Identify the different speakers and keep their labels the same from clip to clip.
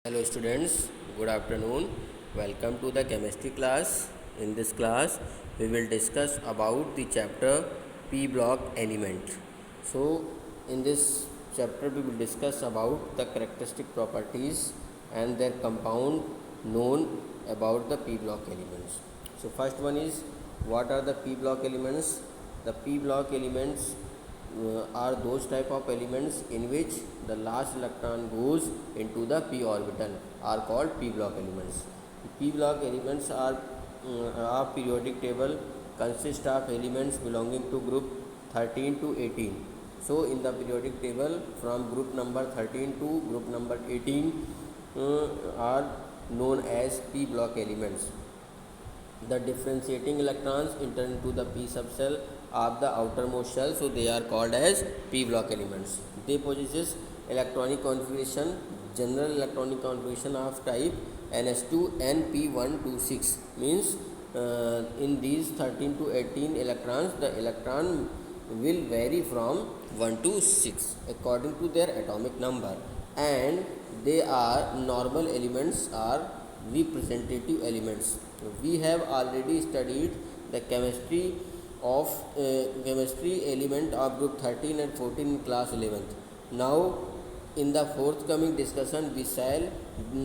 Speaker 1: Hello students, good afternoon. Welcome to the chemistry class. In this class, we will discuss about the chapter P block element. So, in this chapter, we will discuss about the characteristic properties and their compound known about the P block elements. So, first one is what are the P block elements? The P block elements are those type of elements in which the last electron goes into the p orbital are called p block elements. P block elements are of periodic table consist of elements belonging to group 13 to 18. So in the periodic table from group number 13 to group number 18 are known as p block elements. The differentiating electrons enter into the p subshell of the outermost shell, so they are called as p block elements. They possess electronic configuration, general electronic configuration of type ns2 np126, means in these 13 to 18 electrons the electron will vary from 1 to 6 according to their atomic number, and they are normal elements or representative elements. We have already studied the chemistry element of group 13 and 14 in class 11th. Now in the forthcoming discussion we shall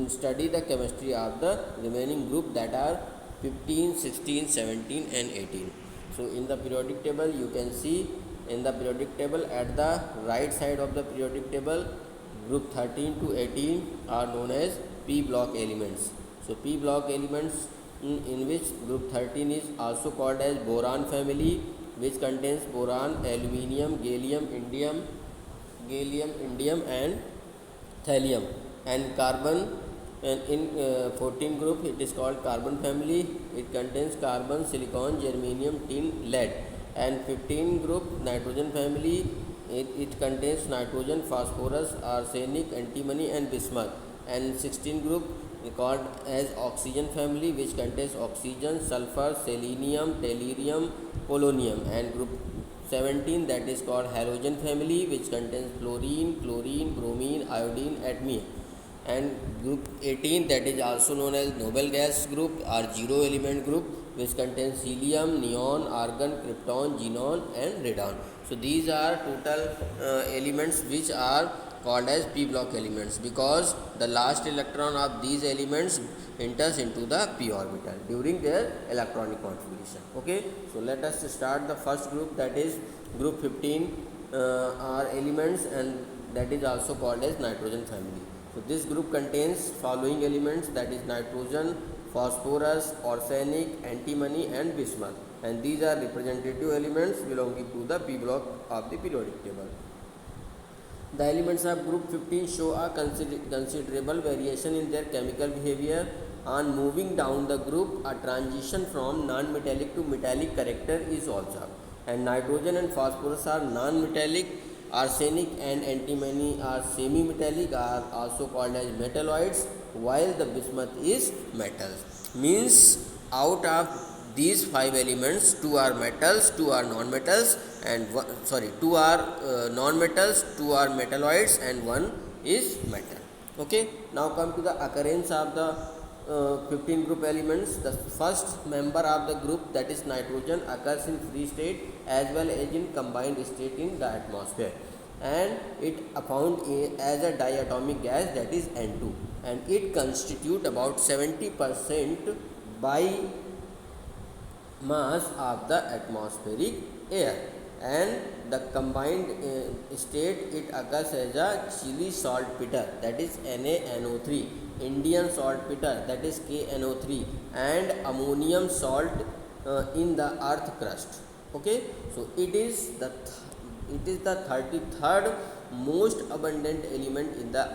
Speaker 1: study the chemistry of the remaining group, that are 15, 16, 17 and 18. So in the periodic table you can see, in the periodic table at the right side of the periodic table, group 13 to 18 are known as p block elements. So p block elements in which group 13 is also called as boron family, which contains boron, aluminium, gallium, indium and thallium, and carbon. And in 14 group it is called carbon family. It contains carbon, silicon, germanium, tin, lead. And 15 group nitrogen family. It contains nitrogen, phosphorus, arsenic, antimony and bismuth. And 16 group called as oxygen family, which contains oxygen, sulfur, selenium, tellurium, polonium. And group 17, that is called halogen family, which contains fluorine, chlorine, bromine, iodine, cadmium. And group 18, that is also known as noble gas group or zero element group, which contains helium, neon, argon, krypton, xenon and radon. So these are total elements which are called as p block elements, because the last electron of these elements enters into the p orbital during their electronic configuration. Okay, so let us start the first group, that is group 15 are elements, and that is also called as nitrogen family. So this group contains following elements, that is nitrogen, phosphorus, arsenic, antimony and bismuth, and these are representative elements belonging to the p block of the periodic table. The elements of group 15 show a considerable variation in their chemical behavior. On moving down the group, a transition from non-metallic to metallic character is observed. And nitrogen and phosphorus are non-metallic, arsenic and antimony are semi-metallic, are also called as metalloids, while the bismuth is metals. Means out of these 5 elements, 2 are metals, 2 are non-metals, and 2 are non-metals, 2 are metalloids and 1 is metal. Okay, now come to the occurrence of the 15 group elements. The first member of the group, that is nitrogen, occurs in free state as well as in combined state in the atmosphere, and it found as a diatomic gas, that is N2, and it constitute about 70% by mass of the atmospheric air. And the combined state, it occurs as a Chile saltpeter, that is NaNO3, Indian saltpeter, that is KNO3, and ammonium salt in the earth crust. Okay, so it is the 33rd most abundant element in the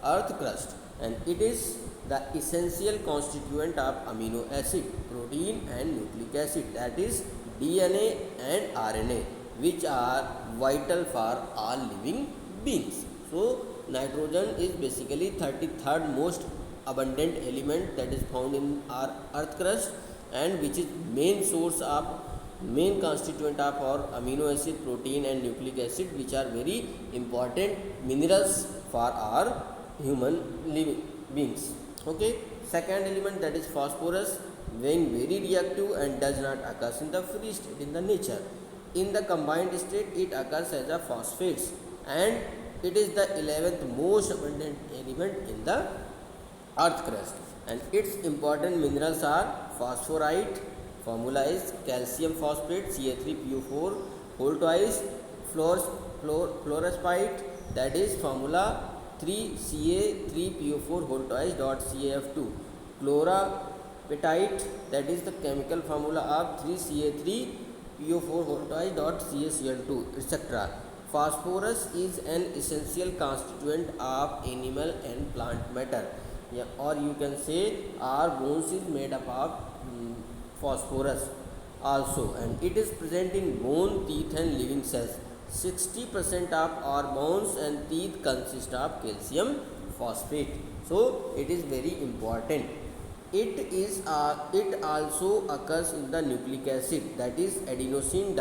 Speaker 1: earth crust, and it is the essential constituent of amino acid, protein and nucleic acid, that is DNA and RNA, which are vital for all living beings. So nitrogen is basically 33rd most abundant element that is found in our earth crust, and which is main constituent of our amino acid, protein and nucleic acid, which are very important minerals for our human living. beings. Okay. Second element, that is phosphorus, being very reactive and does not occur in the free state in the nature. In the combined state, it occurs as a phosphates, and it is the 11th most abundant element in the earth crust. And its important minerals are phosphorite, formula is calcium phosphate Ca3PO4 whole twice, fluorspite, that is formula 3Ca3PO4 whole twice dot CaF2, chloropatite, that is the chemical formula of 3Ca3PO4 whole twice dot CaCl2, etc. Phosphorus is an essential constituent of animal and plant matter. Yeah, or you can say our bones is made up of phosphorus also, and it is present in bone, teeth and living cells. 60% of our bones and teeth consist of calcium phosphate, so it is very important. It also occurs in the nucleic acid, that is adenosine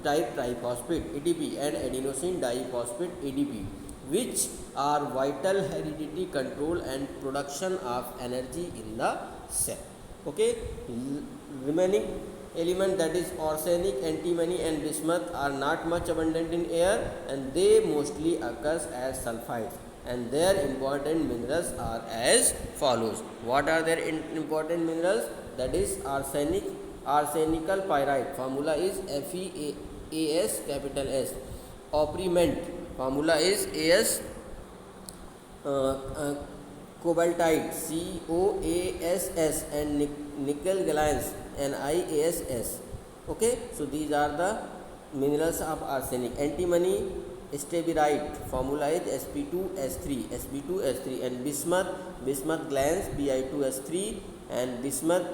Speaker 1: type triphosphate ADP and adenosine diphosphate ADP, which are vital heredity control and production of energy in the cell. Okay. Remaining element, that is arsenic, antimony and bismuth, are not much abundant in air, and they mostly occurs as sulfides, and their important minerals are as follows. What are their important minerals? That is arsenic, arsenical pyrite, formula is FeAs capital S. Opryment, formula is As cobaltite COASS, and nickel gallium NiASS. Okay, so these are the minerals of arsenic. Antimony stibirite, formula is Sp2S3, and bismuth glands Bi2S3, and bismuth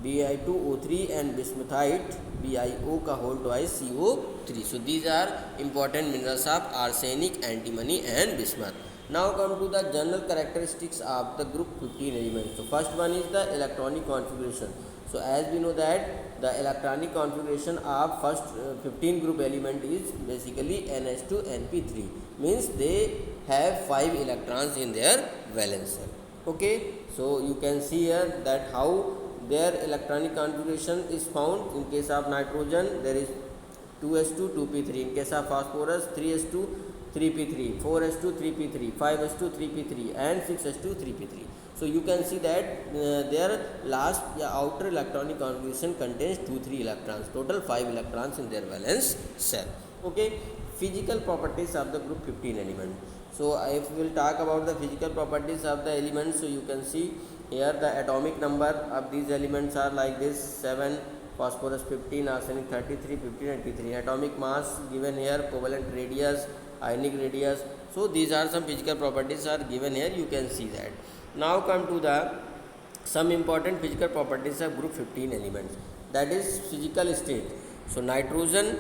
Speaker 1: Bi2O3, and bismuthite BiO का whole twice CO3. So these are important minerals of arsenic, antimony and bismuth. Now come to the general characteristics of the group 15 elements. So first one is the electronic configuration. So as we know that the electronic configuration of first 15 group element is basically NH2 NP3, means they have 5 electrons in their valence shell. Okay, so you can see here that how their electronic configuration is found. In case of nitrogen, there is 2s2 2p3, in case of phosphorus 3s2 3p3, 4s2 3p3, 5s2 3p3 and 6s2 3p3. So you can see that their last outer electronic configuration contains 2-3 electrons, total 5 electrons in their valence shell. Okay, physical properties of the group 15 element. So if we will talk about the physical properties of the elements, so you can see here the atomic number of these elements are like this: 7, phosphorus 15, arsenic 33, 15 and P3. Atomic mass given here, covalent radius, ionic radius. So these are some physical properties are given here, you can see that. Now come to the some important physical properties of group 15 elements, that is physical state. So nitrogen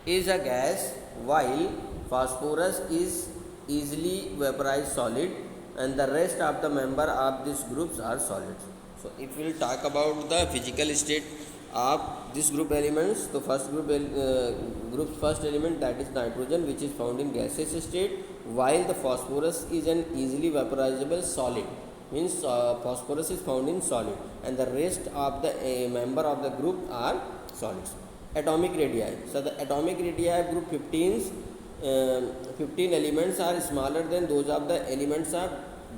Speaker 1: is a gas, while phosphorus is easily vaporized solid, and the rest of the member of these groups are solids. So if we will talk about the physical state of this group elements, the first group's first element, that is nitrogen, which is found in gaseous state, while the phosphorus is an easily vaporizable solid, means phosphorus is found in solid, and the rest of the member of the group are solids. Atomic radii. So the atomic radii of group 15 elements are smaller than those of the elements of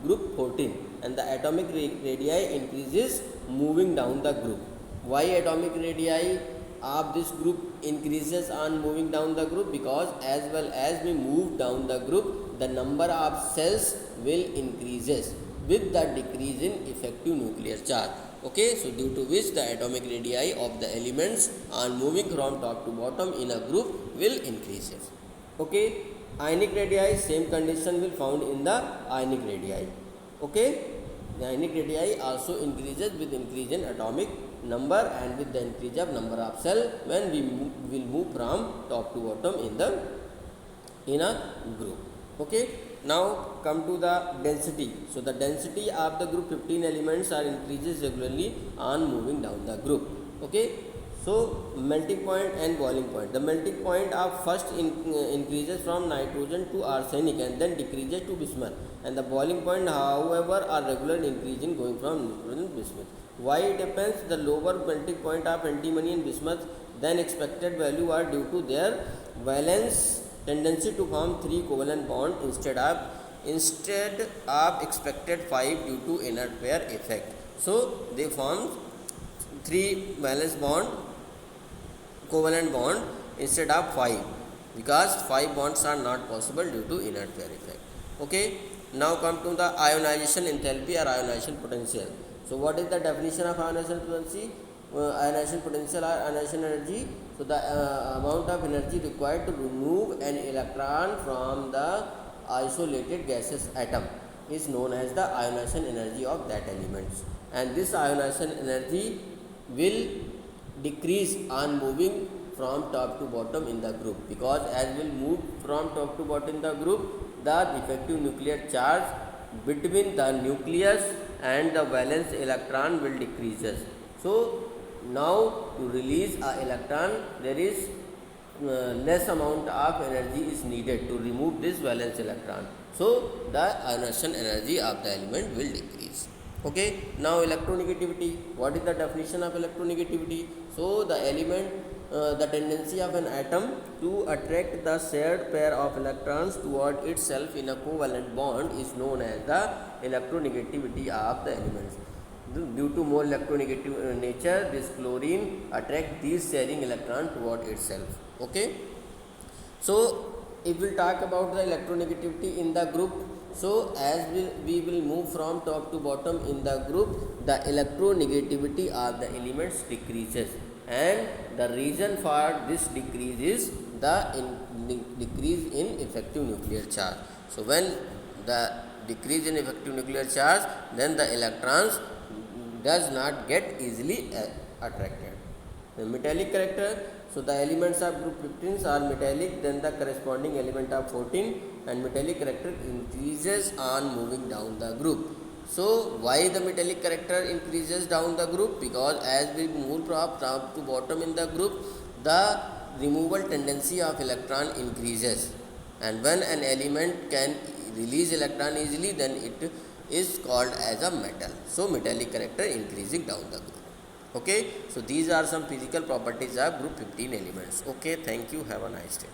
Speaker 1: group 14, and the atomic radii increases moving down the group. Why atomic radii of this group increases on moving down the group? Because as well as we move down the group, the number of cells will increases with the decrease in effective nuclear charge. Okay, so due to which the atomic radii of the elements on moving from top to bottom in a group will increases. Okay, ionic radii, same condition will found in the ionic radii. Okay, the ionic radii also increases with increase in atomic number and with the increase of number of cell when we will move from top to bottom in a group. Okay, now come to the density. So the density of the group 15 elements are increases regularly on moving down the group. Okay, So melting point and boiling point. The melting point of first increases from nitrogen to arsenic and then decreases to bismuth, and the boiling point, however, are regular increasing going from nitrogen to bismuth. Why it depends? The lower melting point of antimony and bismuth than expected value are due to their valence tendency to form 3 covalent bond instead of expected 5 due to inert pair effect. So they form 3 valence bond covalent bond instead of 5, because 5 bonds are not possible due to inert pair effect. Okay, now come to the ionization enthalpy or ionization potential. So what is the definition of ionization potential? Ionization potential or ionization energy. So the amount of energy required to remove an electron from the isolated gaseous atom is known as the ionization energy of that element, and this ionization energy will decrease on moving from top to bottom in the group, because as will move from top to bottom in the group, the effective nuclear charge between the nucleus and the valence electron will decreases. So now to release a electron, there is less amount of energy is needed to remove this valence electron. So the ionization energy of the element will decrease. Okay, now electronegativity. What is the definition of electronegativity? So the element, the tendency of an atom to attract the shared pair of electrons toward itself in a covalent bond is known as the electronegativity of the elements. Due to more electronegative nature, this chlorine attract these sharing electron toward itself. Okay, so if we talk about the electronegativity in the group, so as we will move from top to bottom in the group, the electronegativity of the elements decreases, and the reason for this decrease is the decrease in effective nuclear charge. So when the decrease in effective nuclear charge, then the electrons does not get easily attracted. The metallic character. So the elements of group 15 are metallic, then the corresponding element of 14, and metallic character increases on moving down the group. So why the metallic character increases down the group? Because as we move from top to bottom in the group, the removal tendency of electron increases, and when an element can release electron easily, then it is called as a metal. So metallic character increasing down the group. Okay, so these are some physical properties of group 15 elements. Okay, thank you, have a nice day.